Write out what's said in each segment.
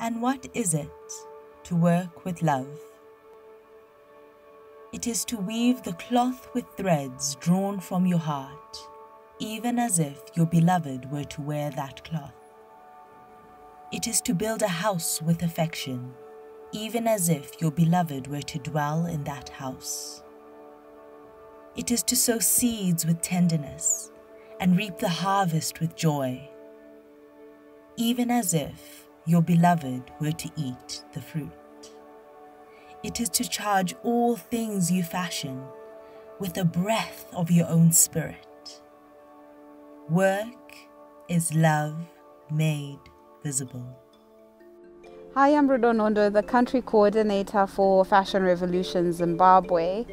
And what is it to work with love? It is to weave the cloth with threads drawn from your heart, even as if your beloved were to wear that cloth. It is to build a house with affection, even as if your beloved were to dwell in that house. It is to sow seeds with tenderness and reap the harvest with joy, even as if your beloved were to eat the fruit. It is to charge all things you fashion with a breath of your own spirit. Work is love made visible. Hi, I'm Ruda Nondo, the country coordinator for Fashion Revolution Zimbabwe,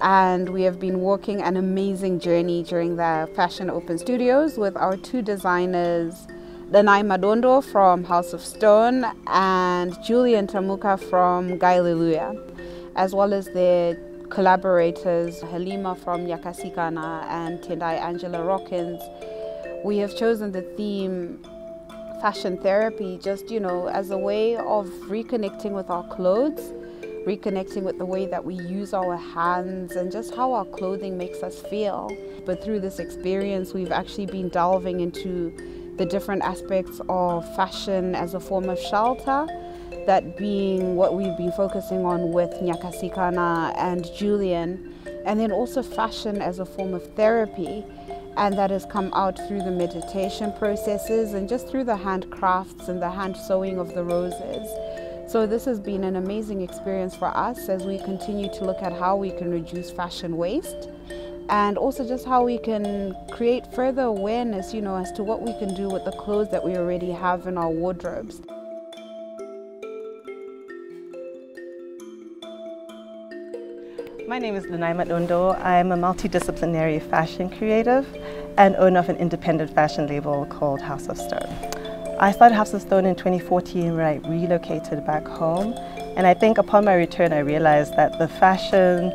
and we have been walking an amazing journey during the Fashion Open Studios with our two designers, Danayi Madondo from House of Stone and Julian Tamuka from Guyllelujah, as well as their collaborators, Haleema from NYAKASIKANA and Tendai Angela Rockins. We have chosen the theme fashion therapy, just, as a way of reconnecting with our clothes, reconnecting with the way that we use our hands and just how our clothing makes us feel. But through this experience, we've actually been delving into the different aspects of fashion as a form of shelter, that being what we've been focusing on with NYAKASIKANA and Julian, and then also fashion as a form of therapy. And that has come out through the meditation processes and just through the handcrafts and the hand sewing of the roses. So this has been an amazing experience for us as we continue to look at how we can reduce fashion waste, and also just how we can create further awareness, as to what we can do with the clothes that we already have in our wardrobes. My name is Danayi Madondo. I'm a multidisciplinary fashion creative and owner of an independent fashion label called House of Stone. I started House of Stone in 2014 where I relocated back home, and I think upon my return I realized that the fashion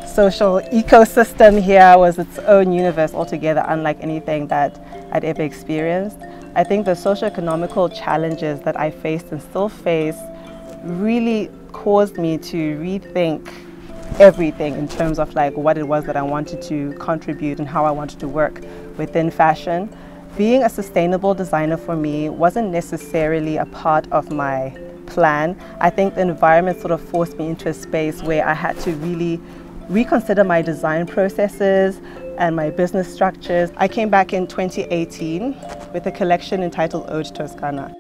social ecosystem here was its own universe altogether, unlike anything that I'd ever experienced. I think the socioeconomical challenges that I faced and still face really caused me to rethink everything in terms of what it was that I wanted to contribute and how I wanted to work within fashion. Being a sustainable designer for me wasn't necessarily a part of my plan. I think the environment sort of forced me into a space where I had to really reconsider my design processes and my business structures. I came back in 2018 with a collection entitled Toscana.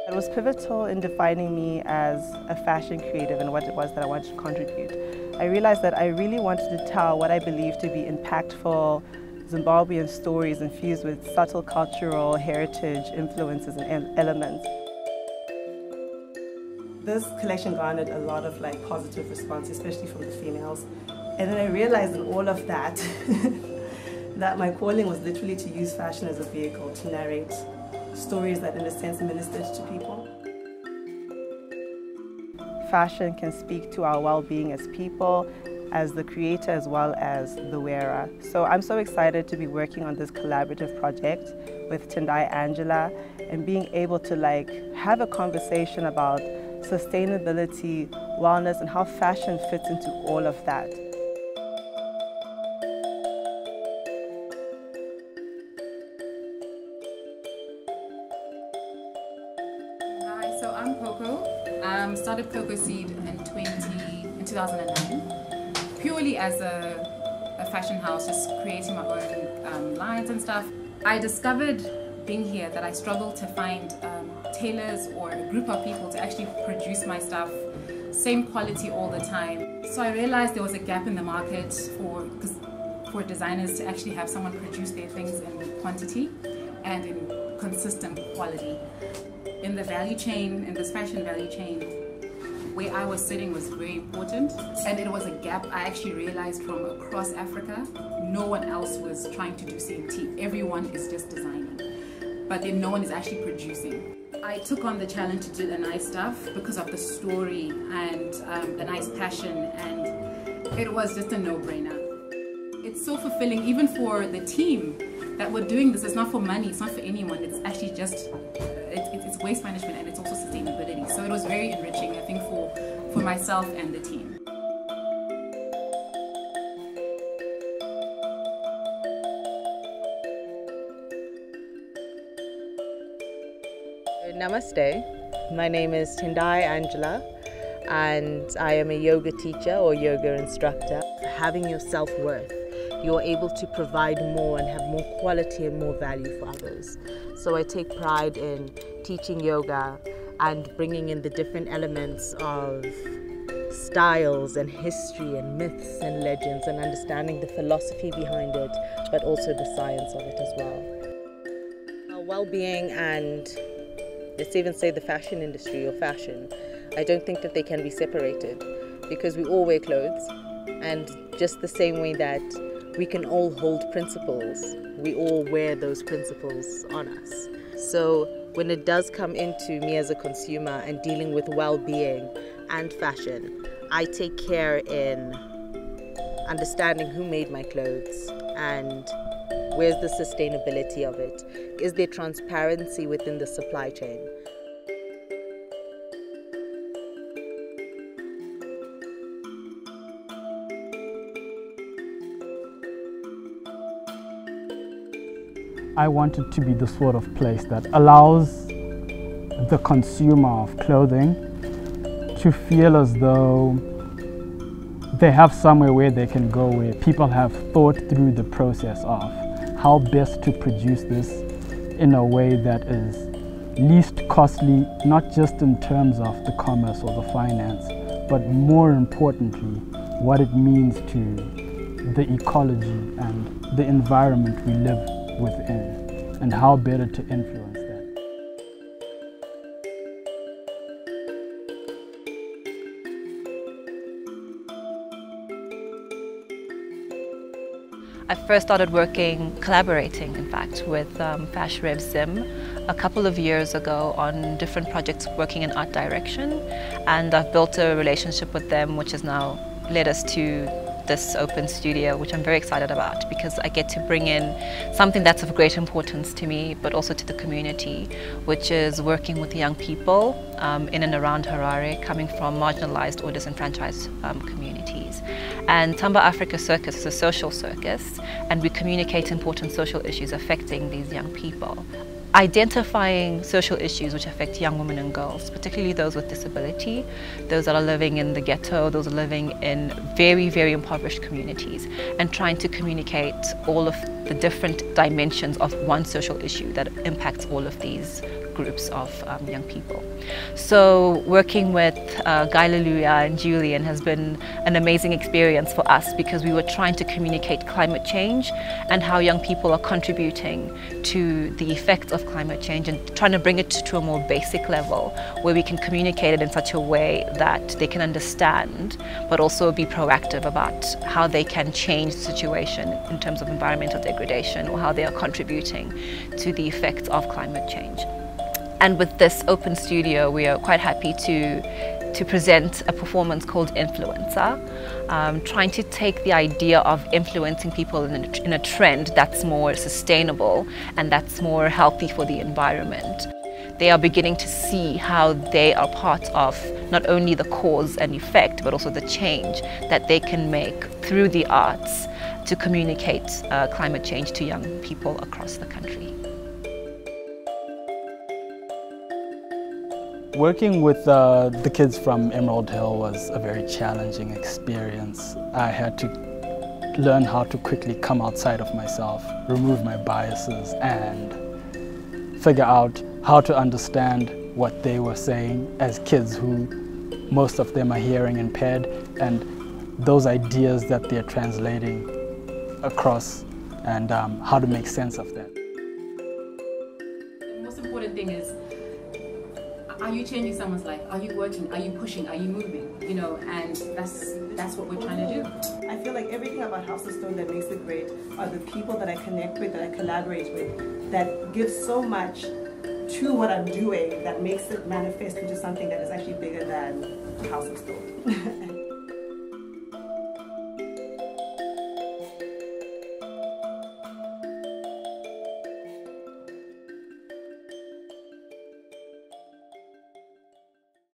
It was pivotal in defining me as a fashion creative and what it was that I wanted to contribute. I realized that I really wanted to tell what I believe to be impactful Zimbabwean stories infused with subtle cultural heritage influences and elements. This collection garnered a lot of positive response, especially from the females. And then I realized in all of that that my calling was literally to use fashion as a vehicle to narrate stories that in a sense ministered to people. Fashion can speak to our well-being as people, as the creator as well as the wearer. So I'm so excited to be working on this collaborative project with Tendai Angela and being able to have a conversation about sustainability, wellness, and how fashion fits into all of that. Hi, so I'm Coco. Started Coco Seed in 2009, purely as a fashion house, just creating my own lines and stuff. I discovered being here that I struggled to find tailors or a group of people to actually produce my stuff, same quality all the time. So I realized there was a gap in the market for designers to actually have someone produce their things in quantity and in consistent quality. In the value chain, in this fashion value chain, where I was sitting was very important, and it was a gap I actually realized from across Africa. No one else was trying to do CMT. Everyone is just designing, but then no one is actually producing. I took on the challenge to do the nice stuff because of the story and the nice passion, and it was just a no-brainer. It's so fulfilling even for the team that we're doing this. It's not for money, it's not for anyone, it's actually just, it's waste management and it's also sustainability. So it was very enriching, I think, for myself and the team. Namaste, my name is Tendai Angela and I am a yoga teacher or yoga instructor. Having your self-worth, you're able to provide more and have more quality and more value for others. So I take pride in teaching yoga and bringing in the different elements of styles and history and myths and legends and understanding the philosophy behind it, but also the science of it as well. Well-being and let's even say the fashion industry or fashion, I don't think that they can be separated because we all wear clothes, and just the same way that we can all hold principles, we all wear those principles on us. So when it does come into me as a consumer and dealing with well-being and fashion, I take care in understanding who made my clothes and where's the sustainability of it? Is there transparency within the supply chain? I want it to be the sort of place that allows the consumer of clothing to feel as though they have somewhere where they can go, where people have thought through the process of how best to produce this in a way that is least costly, not just in terms of the commerce or the finance, but more importantly, what it means to the ecology and the environment we live within, and how better to influence that. I first started collaborating in fact, with Fash Rev Zim a couple of years ago on different projects working in art direction, and I've built a relationship with them which has now led us to this open studio, which I'm very excited about because I get to bring in something that's of great importance to me but also to the community, which is working with young people in and around Harare, coming from marginalized or disenfranchised communities. And Tamba Africa Circus is a social circus, and we communicate important social issues affecting these young people. Identifying social issues which affect young women and girls, particularly those with disability, those that are living in the ghetto, those living in very, very impoverished communities, and trying to communicate all of the different dimensions of one social issue that impacts all of these groups of young people. So working with Guyllelujah and Julian has been an amazing experience for us because we were trying to communicate climate change and how young people are contributing to the effects of climate change and trying to bring it to a more basic level where we can communicate it in such a way that they can understand but also be proactive about how they can change the situation in terms of environmental degradation or how they are contributing to the effects of climate change. And with this open studio, we are quite happy to present a performance called Influencer, trying to take the idea of influencing people in a trend that's more sustainable and that's more healthy for the environment. They are beginning to see how they are part of not only the cause and effect, but also the change that they can make through the arts to communicate climate change to young people across the country. Working with the kids from Emerald Hill was a very challenging experience. I had to learn how to quickly come outside of myself, remove my biases, and figure out how to understand what they were saying as kids who most of them are hearing impaired, and those ideas that they're translating across, and how to make sense of that. The most important thing is, are you changing someone's life? Are you working? Are you pushing? Are you moving? You know, and that's what we're trying to do. I feel like everything about House of Stone that makes it great are the people that I connect with, that I collaborate with, that give so much to what I'm doing that makes it manifest into something that is actually bigger than House of Stone.